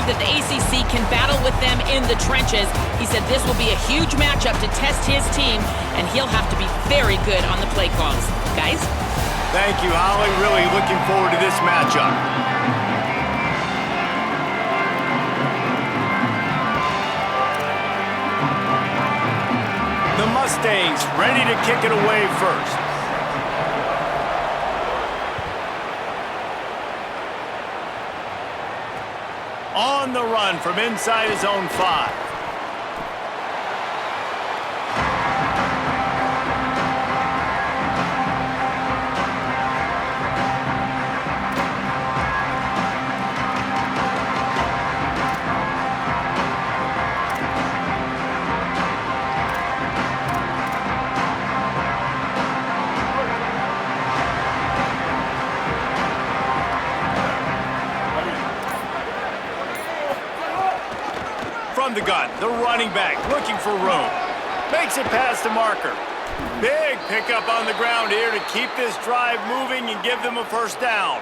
that the ACC can battle with them in the trenches. He said this will be a huge matchup to test his team, and he'll have to be very good on the play calls. Guys? Thank you, Holly. Really looking forward to this matchup. The Mustangs ready to kick it away first. On the run from inside his own 5. From the gun, the running back looking for room. Makes it past the marker. Big pickup on the ground here to keep this drive moving and give them a first down.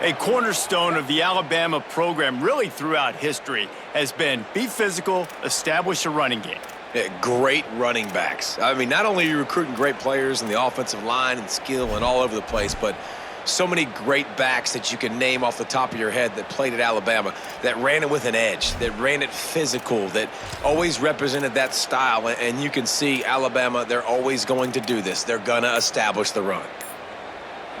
A cornerstone of the Alabama program really throughout history has been be physical, establish a running game. Yeah, great running backs. I mean, not only are you recruiting great players in the offensive line and skill and all over the place, but so many great backs that you can name off the top of your head that played at Alabama, that ran it with an edge, that ran it physical, that always represented that style. And you can see Alabama, they're always going to do this. They're going to establish the run.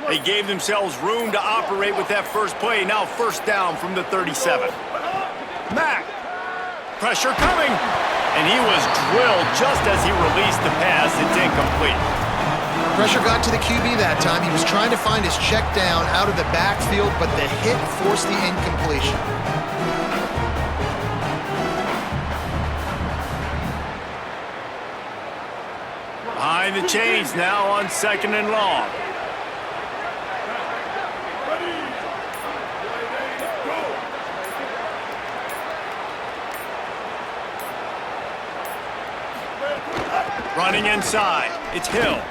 They gave themselves room to operate with that first play. Now first down from the 37. Mack. Pressure coming. And he was drilled just as he released the pass. It's incomplete. Pressure got to the QB that time. He was trying to find his check down out of the backfield, but the hit forced the incompletion. Behind the chains now on 2nd and long. Running inside. It's Hill.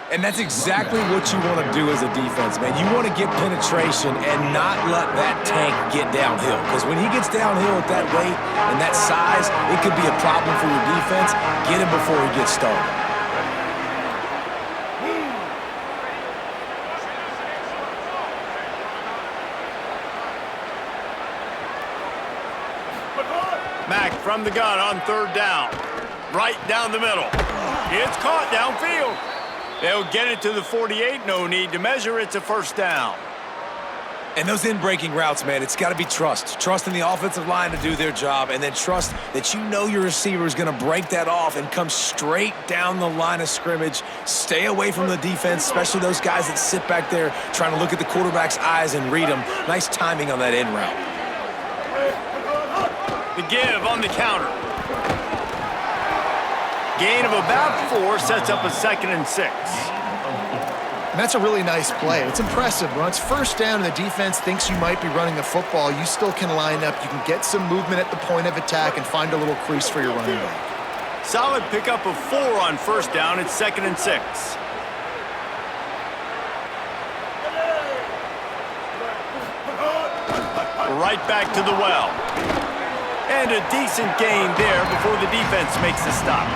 And that's exactly what you want to do as a defense, man. You want to get penetration and not let that tank get downhill. Because when he gets downhill at that weight and that size, it could be a problem for your defense. Get him before he gets started. Mack from the gun on 3rd down. Right down the middle. It's caught downfield. They'll get it to the 48. No need to measure. It's a first down. And those in-breaking routes, man, it's got to be trust. Trust in the offensive line to do their job, and then trust that you know your receiver is going to break that off and come straight down the line of scrimmage. Stay away from the defense, especially those guys that sit back there trying to look at the quarterback's eyes and read them. Nice timing on that in route. The give on the counter. Gain of about 4 sets up a 2nd and 6. And that's a really nice play. It's impressive. When it's first down and the defense thinks you might be running the football, you still can line up. You can get some movement at the point of attack and find a little crease for your running back. Solid pickup of 4 on first down. It's 2nd and 6. Right back to the well. And a decent gain there before the defense makes the stop.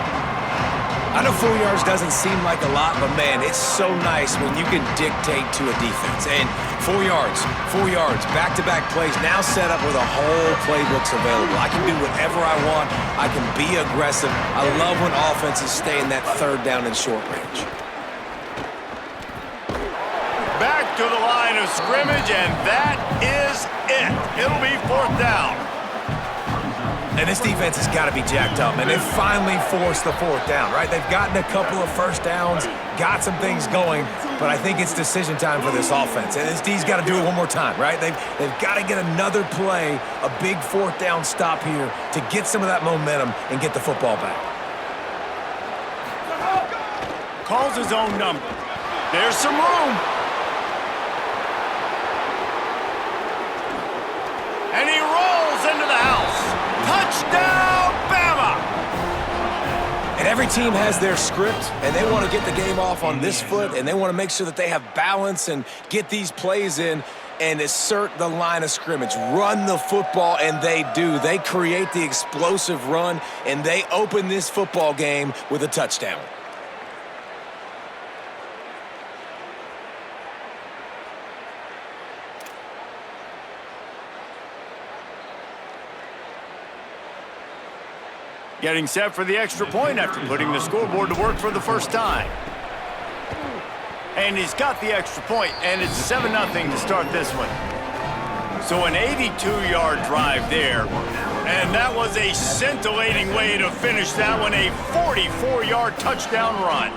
I know 4 yards doesn't seem like a lot, but man, it's so nice when you can dictate to a defense. And 4 yards, back-to-back plays now set up where the whole playbook's available. I can do whatever I want. I can be aggressive. I love when offenses stay in that 3rd down and short range. Back to the line of scrimmage, and that is it. It'll be 4th down. And this defense has got to be jacked up, and they've finally forced the 4th down, right? They've gotten a couple of first downs, got some things going, but I think it's decision time for this offense. And this D's got to do it one more time, right? They've got to get another play, a big 4th down stop here to get some of that momentum and get the football back. Calls his own number. There's some room. And he rolls into the house. Touchdown, Bama! And every team has their script, and they want to get the game off on this foot, and they want to make sure that they have balance and get these plays in. and assert the line of scrimmage. Run the football, and they do. They create the explosive run, and they open this football game with a touchdown. Getting set for the extra point after putting the scoreboard to work for the first time. And he's got the extra point, and it's 7-0 to start this one. So an 82-yard drive there, and that was a scintillating way to finish that one, a 44-yard touchdown run.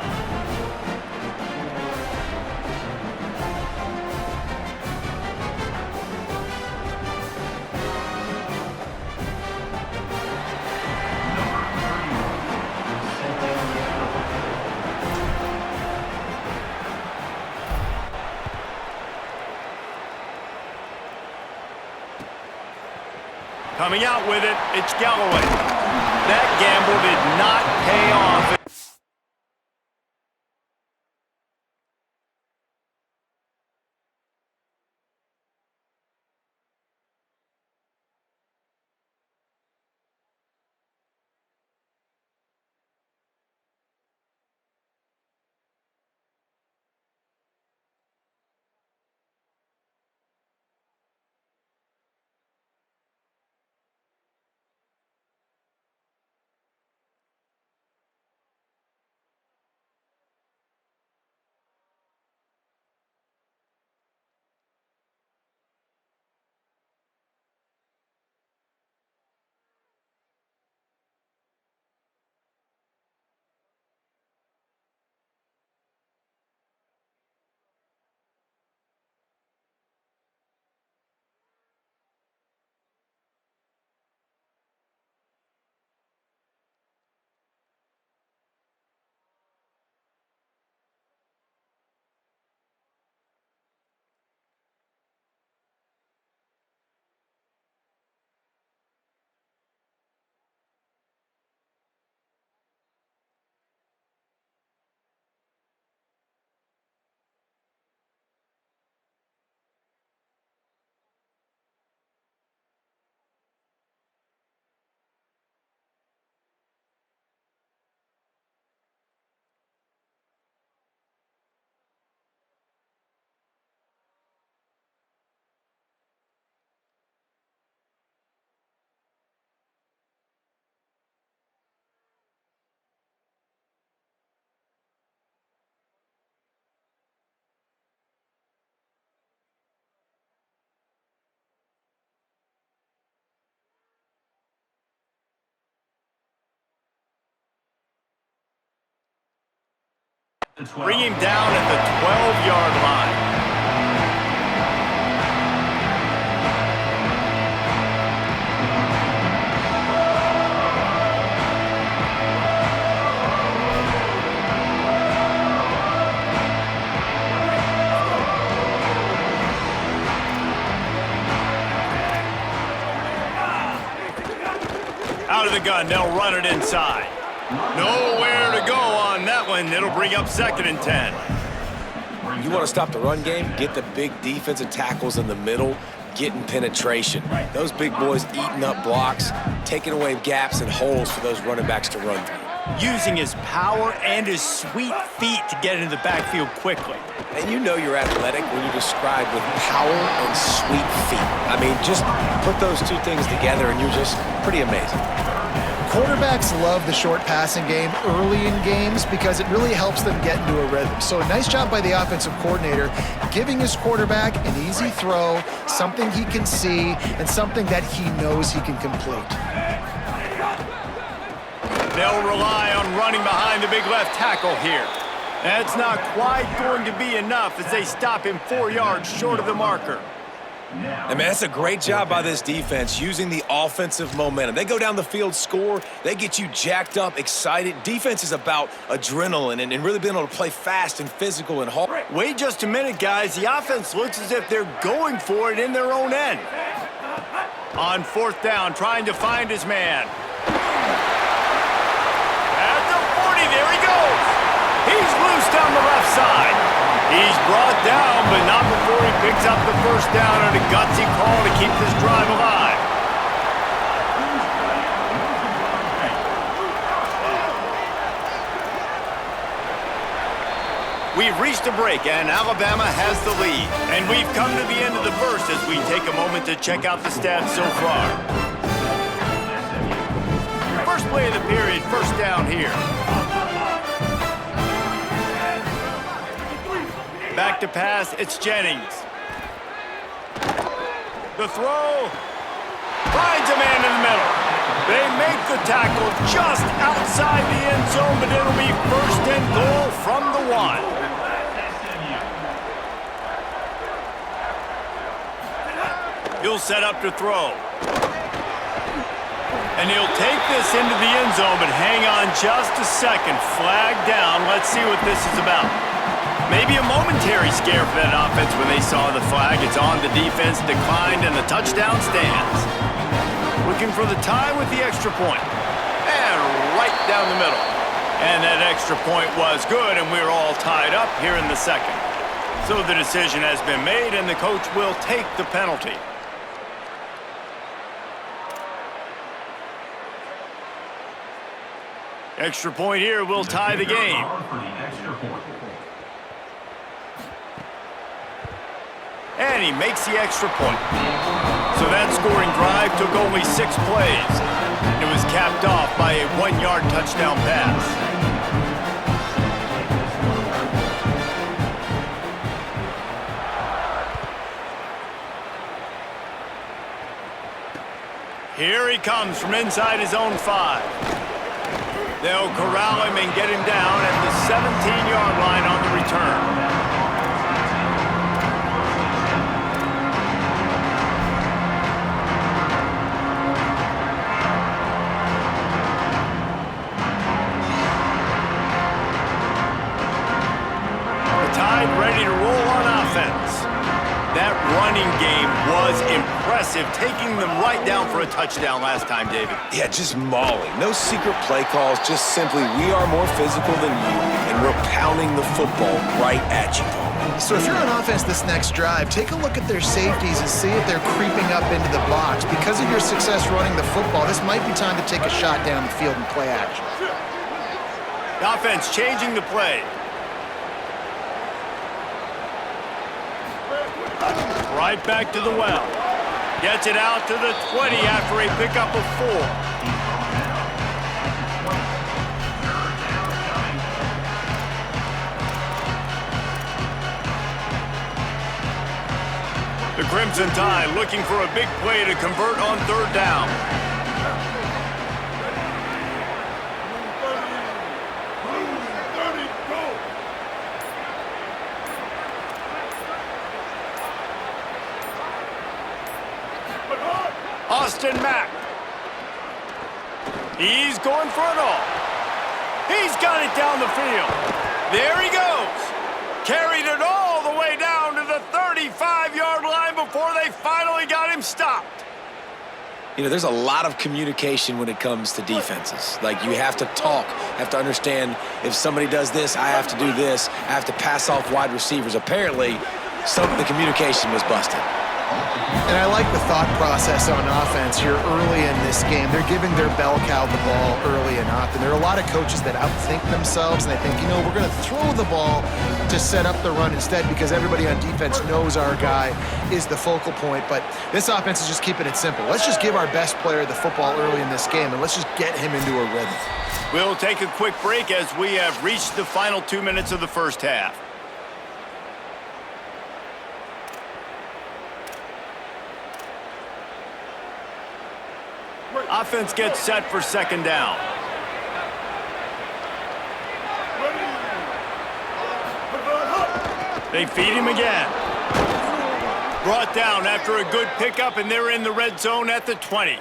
Coming out with it, it's Galloway. That gamble did not pay off. Bring him down at the 12-yard line. Out of the gun, they'll run it inside. Nowhere to go on that one. It'll bring up 2nd and 10. You want to stop the run game? Get the big defensive tackles in the middle, getting penetration. Those big boys eating up blocks, taking away gaps and holes for those running backs to run through. Using his power and his sweet feet to get into the backfield quickly. And you know you're athletic when you're described with power and sweet feet. I mean, just put those two things together and you're just pretty amazing. Quarterbacks love the short passing game early in games because it really helps them get into a rhythm. So a nice job by the offensive coordinator giving his quarterback an easy throw, something he can see, and something that he knows he can complete. They'll rely on running behind the big left tackle here. That's not quite going to be enough as they stop him 4 yards short of the marker. I mean, that's a great job by this defense using the offensive momentum. They go down the field, score, they get you jacked up, excited. Defense is about adrenaline and really being able to play fast and physical and hard. Wait just a minute, guys. The offense looks as if they're going for it in their own end. On 4th down, trying to find his man. At the 40, there he goes. He's loose down the left side. He's brought down, but not before he Picks up the first down on a gutsy call to keep this drive alive. We've reached a break, and Alabama has the lead. And we've come to the end of the first as we take a moment to check out the stats so far. First play of the period, first down here. Back to pass, it's Jennings. The throw finds a man in the middle. They make the tackle just outside the end zone, but it'll be first and goal from the 1. He'll set up to throw. And he'll take this into the end zone, but hang on just a second. Flag down. Let's see what this is about. Maybe a momentary scare for that offense when they saw the flag. It's on, the defense declined, and the touchdown stands. Looking for the tie with the extra point. And right down the middle. And that extra point was good, and we're all tied up here in the second. So the decision has been made, and the coach will take the penalty. Extra point here will tie the game. And he makes the extra point. So that scoring drive took only 6 plays. It was capped off by a 1-yard touchdown pass. Here he comes from inside his own 5. They'll corral him and get him down at the 17-yard line on the return. The Tide ready to roll on offense. That running game was impressive, taking them right down for a touchdown last time, David. Yeah, just mauling. No secret play calls, just simply we are more physical than you, and we're pounding the football right at you. So if you're on offense this next drive, take a look at their safeties and see if they're creeping up into the box. Because of your success running the football, this might be time to take a shot down the field and play action. The offense changing the play. Right back to the well. Gets it out to the 20 after a pickup of 4. The Crimson Tide looking for a big play to convert on 3rd down. Austin Mack. He's going for it all. He's got it down the field. There he goes. Carried it all the way down to the 35-yard line before they finally got him stopped. You know, there's a lot of communication when it comes to defenses. Like, you have to talk, have to understand if somebody does this, I have to do this. I have to pass off wide receivers. Apparently, the communication was busted. And I like the thought process on offense here early in this game. They're giving their bell cow the ball early and often. There are a lot of coaches that outthink themselves, and they think, you know, we're going to throw the ball to set up the run instead because everybody on defense knows our guy is the focal point. But this offense is just keeping it simple. Let's just give our best player the football early in this game, and let's just get him into a rhythm. We'll take a quick break as we have reached the final 2 minutes of the first half. Offense gets set for 2nd down. They feed him again. Brought down after a good pickup, and they're in the red zone at the 20.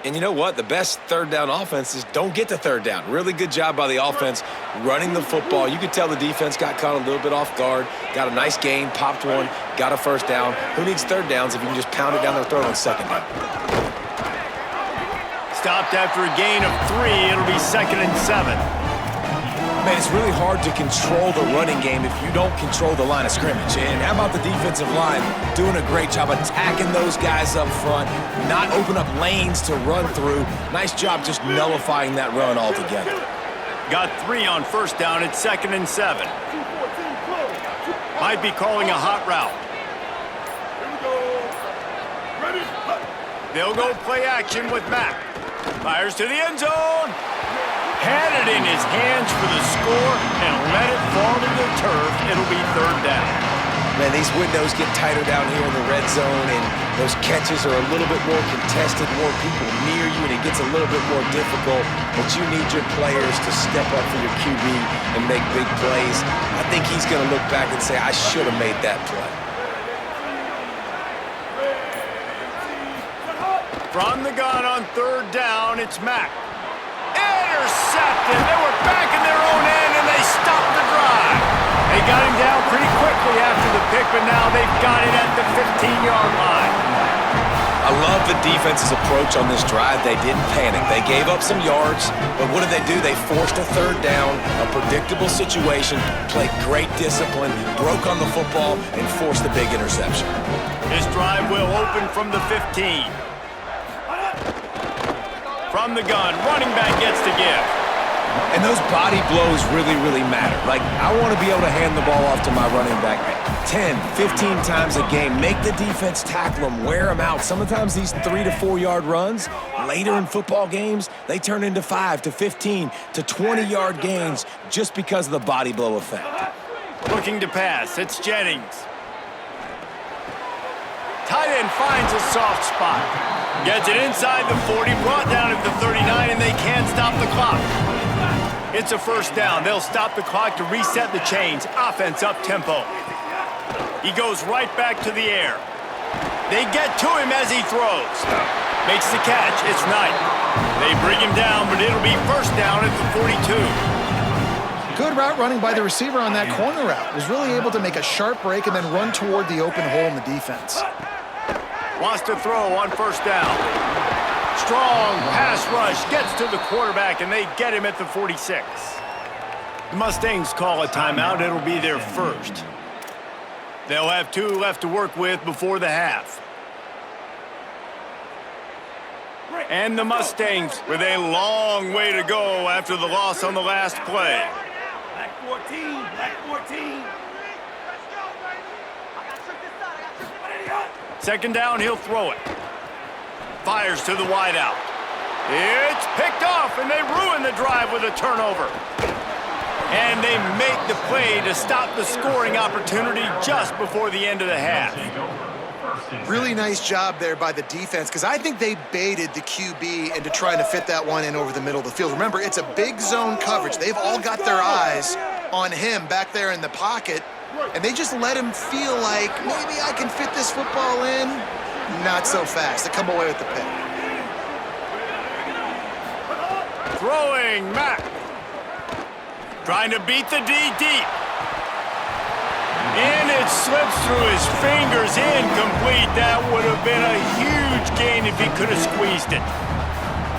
And you know what? The best 3rd down offenses don't get to 3rd down. Really good job by the offense running the football. You could tell the defense got caught a little bit off guard, got a nice gain, popped one, got a 1st down. Who needs 3rd downs if you can just pound it down their throat on 2nd down? Stopped after a gain of 3. It'll be 2nd and 7. Man, it's really hard to control the running game if you don't control the line of scrimmage. And how about the defensive line doing a great job attacking those guys up front, not open up lanes to run through. Nice job just nullifying that run altogether. Got 3 on first down. It's 2nd and 7. Might be calling a hot route. They'll go play action with Mack. Fires to the end zone. Had it in his hands for the score and let it fall to the turf. It'll be 3rd down. Man, these windows get tighter down here in the red zone, and those catches are a little bit more contested, more people near you, and it gets a little bit more difficult. But you need your players to step up for your QB and make big plays. I think he's going to look back and say, I should have made that play. From the gun on 3rd down, it's Mack. Intercepted. They were back in their own end, and they stopped the drive. They got him down pretty quickly after the pick, but now they've got it at the 15-yard line. I love the defense's approach on this drive. They didn't panic. They gave up some yards, but what did they do? They forced a 3rd down, a predictable situation, played great discipline, broke on the football, and forced the big interception. This drive will open from the 15. From the gun, running back gets to give. And those body blows really, really matter. Like, I want to be able to hand the ball off to my running back 10, 15 times a game. Make the defense tackle them, wear them out. Sometimes these 3 to 4 yard runs, later in football games, they turn into 5 to 15 to 20-yard gains just because of the body blow effect. Looking to pass, it's Jennings. Tight end finds a soft spot. Gets it inside the 40, brought down at the 39, and they can't stop the clock. It's a 1st down. They'll stop the clock to reset the chains. Offense up-tempo. He goes right back to the air. They get to him as he throws. Makes the catch. It's Knight. They bring him down, but it'll be 1st down at the 42. Good route running by the receiver on that corner route. Was really able to make a sharp break and then run toward the open hole in the defense. Wants to throw on 1st down. Strong pass rush, gets to the quarterback, and they get him at the 46. The Mustangs call a timeout. It'll be their 1st. They'll have 2 left to work with before the half. And the Mustangs with a long way to go after the loss on the last play. Black 14, black 14. 2nd down, he'll throw it. Fires to the wideout. It's picked off, and they ruin the drive with a turnover. And they make the play to stop the scoring opportunity just before the end of the half. Really nice job there by the defense, because I think they baited the QB into trying to fit that one in over the middle of the field. Remember, it's a big zone coverage. They've all got their eyes on him back there in the pocket, and they just let him feel like, maybe I can fit this football in. Not so fast. They come away with the pick. Throwing, Mack. Trying to beat the D deep. And it slips through his fingers, incomplete. That would have been a huge gain if he could have squeezed it.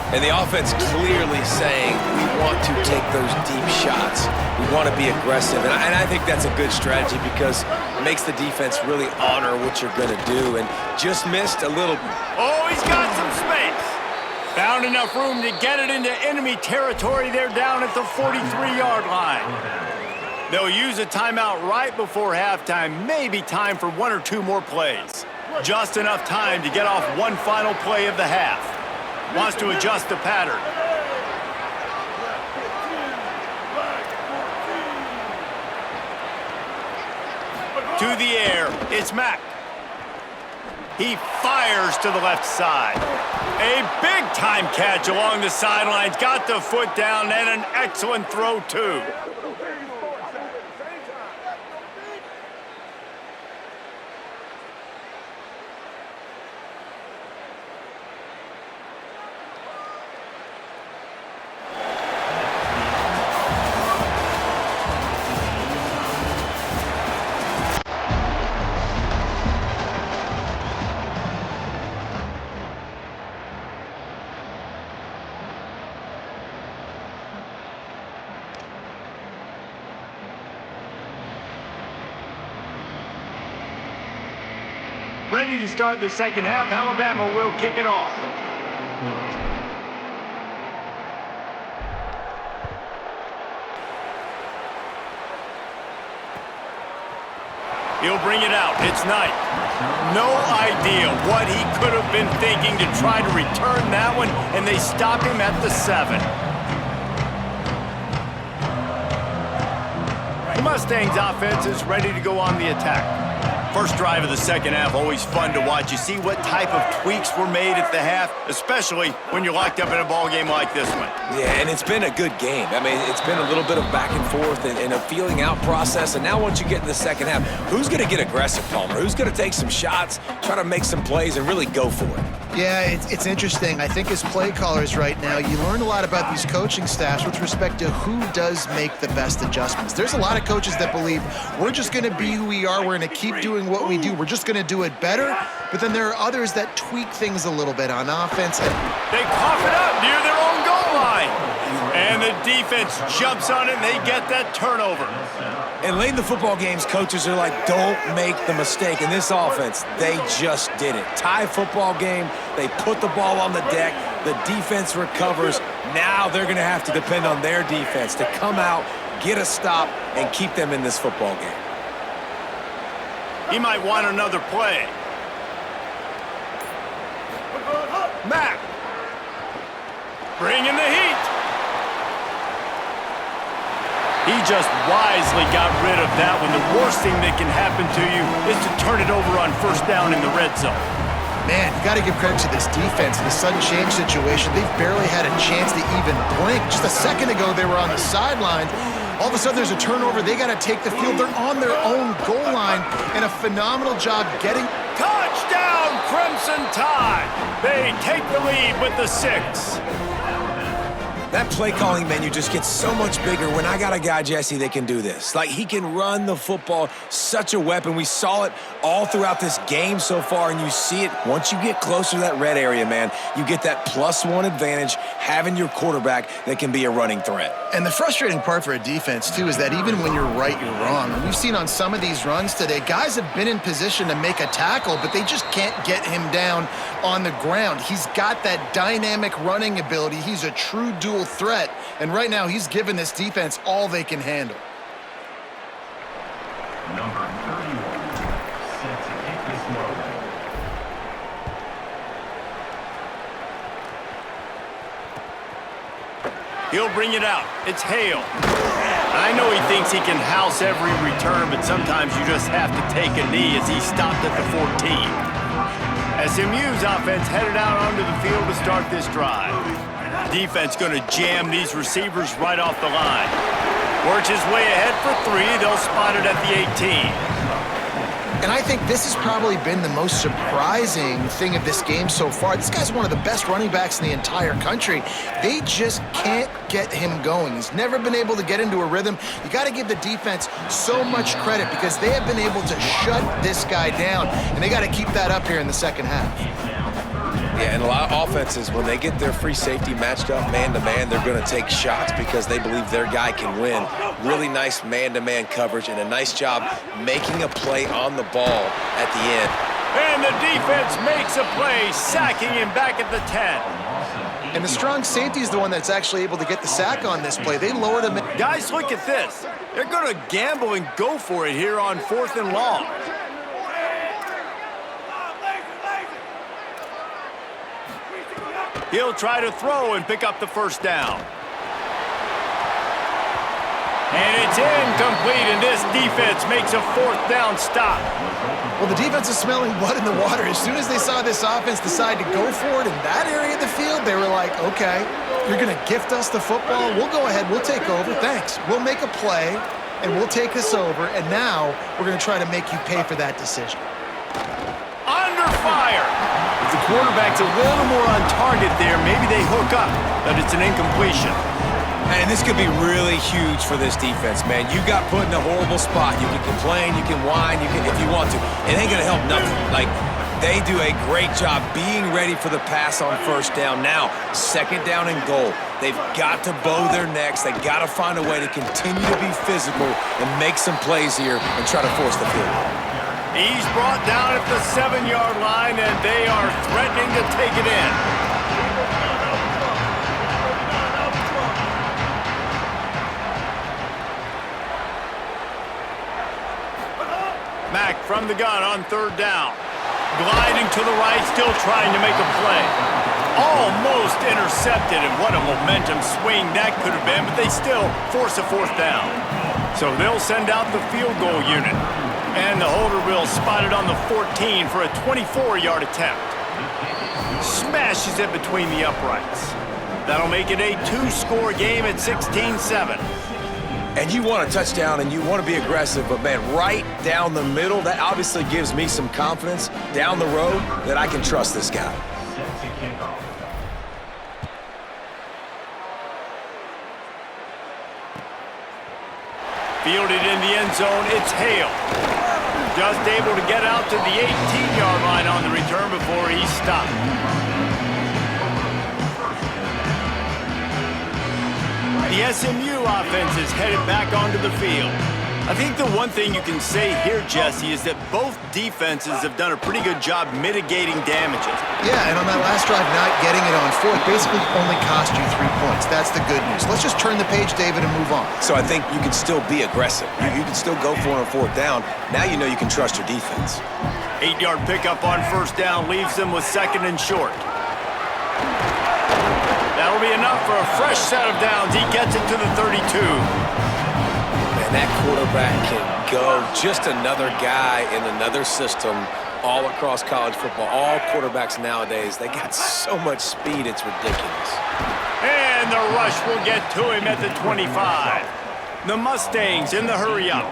And the offense clearly saying, we want to take those deep shots. We want to be aggressive. And I think that's a good strategy because it makes the defense really honor what you're going to do. And just missed a little. Oh, he's got some space. Found enough room to get it into enemy territory. They're down at the 43-yard line. They'll use a timeout right before halftime. Maybe time for 1 or 2 more plays. Just enough time to get off one final play of the half. Wants to adjust the pattern. To the air, it's Mack. He fires to the left side. A big-time catch along the sidelines. Got the foot down and an excellent throw, too. ready to start the second half. Alabama will kick it off. He'll bring it out. It's Knight. No idea what he could have been thinking to try to return that one, and they stop him at the 7. The Mustangs offense is ready to go on the attack. First drive of the second half, always fun to watch. You see what type of tweaks were made at the half, especially when you're locked up in a ball game like this one. Yeah, and it's been a good game. I mean, it's been a little bit of back and forth and a feeling out process. And now once you get in the second half, who's going to get aggressive, Palmer? Who's going to take some shots, try to make some plays, and really go for it? Yeah, it's interesting. I think as play callers right now, you learn a lot about these coaching staffs with respect to who does make the best adjustments. There's a lot of coaches that believe we're just going to be who we are. We're going to keep doing what we do. We're just going to do it better. But then there are others that tweak things a little bit on offense. They cough it up near their own goal line. And the defense jumps on it, and they get that turnover. And late in the football games, coaches are like, don't make the mistake. In this offense, they just did it. Tie football game, they put the ball on the deck, the defense recovers. Now they're going to have to depend on their defense to come out, get a stop, and keep them in this football game. He might want another play. Mack. Bringing the heat. He just wisely got rid of that one. The worst thing that can happen to you is to turn it over on first down in the red zone. Man, you got to give credit to this defense in the sudden change situation. They've barely had a chance to even blink. Just a second ago, they were on the sideline. All of a sudden, there's a turnover. They got to take the field. They're on their own goal line, and a phenomenal job getting... Touchdown, Crimson Tide! They take the lead with the 6. That play calling menu just gets so much bigger when I got a guy, Jesse, that can do this. Like, he can run the football, such a weapon. We saw it all throughout this game so far, and you see it once you get closer to that red area, man. You get that +1 advantage having your quarterback that can be a running threat. And the frustrating part for a defense, too, is that even when you're right, you're wrong. And we've seen on some of these runs today, guys have been in position to make a tackle, but they just can't get him down on the ground. He's got that dynamic running ability. He's a true dual threat, and right now he's given this defense all they can handle. Number 31, set to kick this one. He'll bring it out. It's Hale. I know he thinks he can house every return, but sometimes you just have to take a knee as he stopped at the 14. SMU's offense headed out onto the field to start this drive. Defense going to jam these receivers right off the line. Works his way ahead for 3. They'll spot it at the 18. And I think this has probably been the most surprising thing of this game so far. This guy's one of the best running backs in the entire country. They just can't get him going. He's never been able to get into a rhythm. You got to give the defense so much credit because they have been able to shut this guy down, and they got to keep that up here in the second half. Yeah, and a lot of offenses, when they get their free safety matched up man-to-man, they're going to take shots because they believe their guy can win. Really nice man-to-man coverage and a nice job making a play on the ball at the end. And the defense makes a play, sacking him back at the 10. And the strong safety is the one that's actually able to get the sack on this play. They lowered him. Guys, look at this. They're going to gamble and go for it here on 4th and long. He'll try to throw and pick up the first down. And it's incomplete, and this defense makes a 4th down stop. Well, the defense is smelling blood in the water. As soon as they saw this offense decide to go for it in that area of the field, they were like, okay, you're going to gift us the football. We'll go ahead. We'll take over. Thanks. We'll make a play, and we'll take us over. And now we're going to try to make you pay for that decision. Under fire. If the quarterback's a little more on target there, maybe they hook up, but it's an incompletion. And this could be really huge for this defense, man. You got put in a horrible spot. You can complain, you can whine, you can if you want to. It ain't gonna help nothing. Like, they do a great job being ready for the pass on first down. Now, 2nd down and goal. They've got to bow their necks. They got to find a way to continue to be physical and make some plays here and try to force the field goal. He's brought down at the 7-yard line, and they are threatening to take it in. Mack from the gun on 3rd down. Gliding to the right, still trying to make a play. Almost intercepted, and what a momentum swing that could have been, but they still force a 4th down. So they'll send out the field goal unit. And the holder will spot it on the 14 for a 24-yard attempt. Smashes it between the uprights. That'll make it a 2-score game at 16-7. And you want a touchdown and you want to be aggressive, but man, right down the middle, that obviously gives me some confidence down the road that I can trust this guy. Set to kick off. Fielded in the end zone, it's Hale. Just able to get out to the 18-yard line on the return before he's stopped. The SMU offense is headed back onto the field. I think the one thing you can say here, Jesse, is that both defenses have done a pretty good job mitigating damages. Yeah, and on that last drive, not getting it on 4th basically only cost you 3 points. That's the good news. Let's just turn the page, David, and move on. So I think you can still be aggressive. You can still go for it on 4th down. Now you know you can trust your defense. 8-yard pickup on 1st down leaves them with 2nd and short. That'll be enough for a fresh set of downs. He gets it to the 32. Man, that quarterback can go. Just another guy in another system all across college football. All quarterbacks nowadays, they got so much speed, it's ridiculous. And the rush will get to him at the 25. The Mustangs in the hurry-up.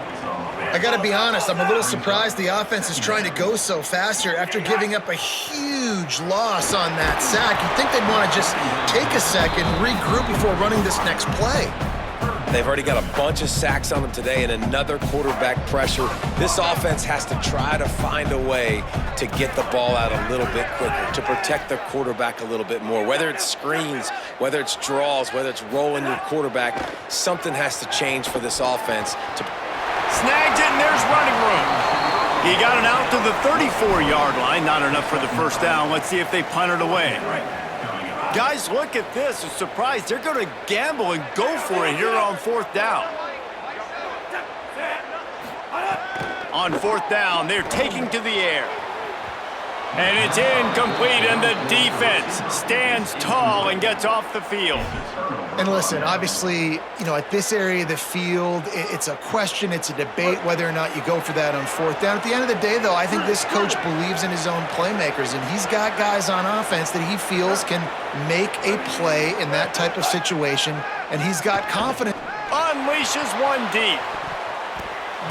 I got to be honest, I'm a little surprised the offense is trying to go so fast here after giving up a huge loss on that sack. You'd think they'd want to just take a second, regroup before running this next play. They've already got a bunch of sacks on them today and another quarterback pressure. This offense has to try to find a way to get the ball out a little bit quicker, to protect their quarterback a little bit more. Whether it's screens, whether it's draws, whether it's rolling your quarterback, something has to change for this offense to... Snags it, and there's running room. He got it out to the 34-yard line. Not enough for the 1st down. Let's see if they punt it away. Guys, look at this. A surprise. They're going to gamble and go for it here on 4th down. On 4th down, they're taking to the air. And it's incomplete, and the defense stands tall and gets off the field. And listen, obviously, at this area of the field, it's a question, it's a debate whether or not you go for that on 4th down. At the end of the day, though, I think this coach believes in his own playmakers, and he's got guys on offense that he feels can make a play in that type of situation, and he's got confidence. Unleashes one deep.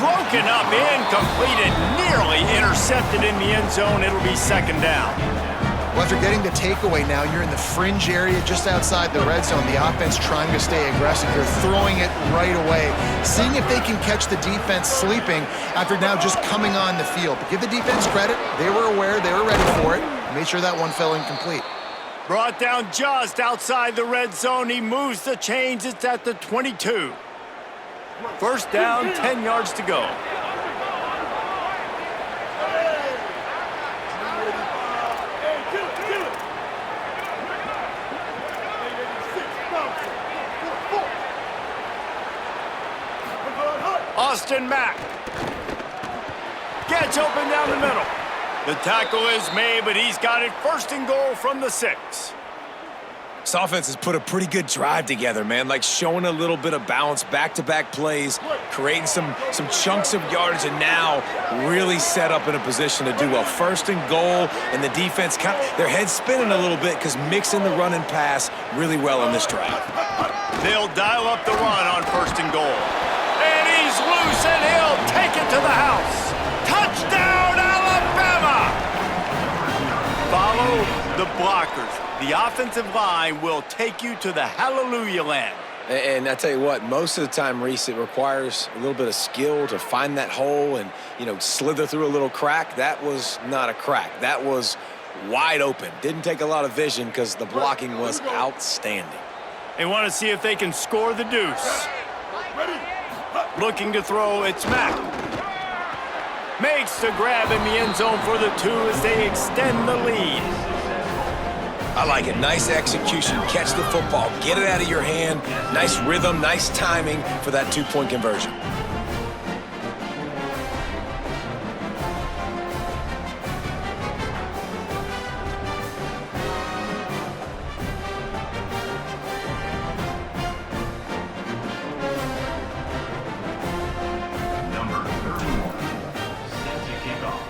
Broken up, incomplete, and nearly intercepted in the end zone. It'll be 2nd down. Well, after getting the takeaway now, you're in the fringe area just outside the red zone. The offense trying to stay aggressive. They're throwing it right away, seeing if they can catch the defense sleeping after now just coming on the field. But give the defense credit. They were aware. They were ready for it. Made sure that one fell incomplete. Brought down just outside the red zone. He moves the chains. It's at the 22. 1st down, 10 yards to go. Austin Mack gets open down the middle. The tackle is made, but he's got it 1st and goal from the 6. This offense has put a pretty good drive together, man, like showing a little bit of balance, back-to-back plays, creating some chunks of yardage, and now really set up in a position to do well. 1st and goal, and the defense, their head's spinning a little bit because mixing the run and pass really well on this drive. They'll dial up the run on 1st and goal. And he's loose, and he'll take it to the house. Touchdown, Alabama! Follow the blockers. The offensive line will take you to the hallelujah land. And I tell you what, most of the time, Reese, it requires a little bit of skill to find that hole and, slither through a little crack. That was not a crack. That was wide open. Didn't take a lot of vision because the blocking was outstanding. They want to see if they can score the deuce. Looking to throw, it's Mack. Makes the grab in the end zone for the 2 as they extend the lead. I like it. Nice execution. Catch the football. Get it out of your hand. Nice rhythm, nice timing for that 2-point conversion. Number 31, set to kick off.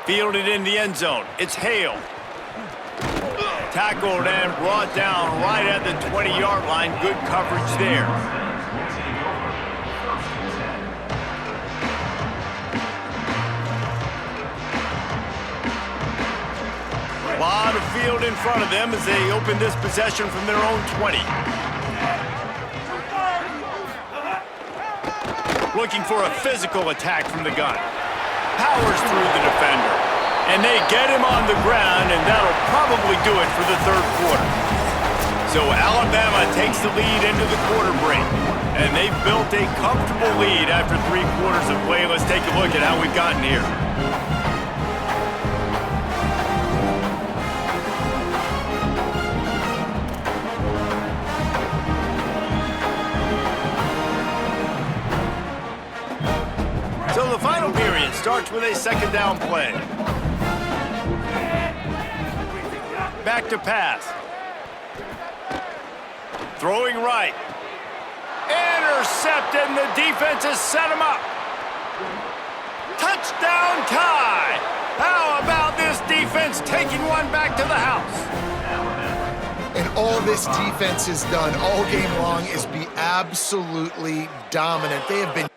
Fielded in the end zone. It's Hale. Tackled and brought down right at the 20-yard line. Good coverage there. Will take over. First and 10. A lot of field in front of them as they open this possession from their own 20. Looking for a physical attack from the gun. Powers through the defender. And they get him on the ground, and that'll probably do it for the third quarter. So Alabama takes the lead into the quarter break. And they've built a comfortable lead after 3 quarters of play. Let's take a look at how we've gotten here. So the final period starts with a second down play. Back to pass. Throwing right. Intercepted, and the defense has set him up. Touchdown tie. How about this defense taking one back to the house? And all this defense has done all game long is be absolutely dominant. They have been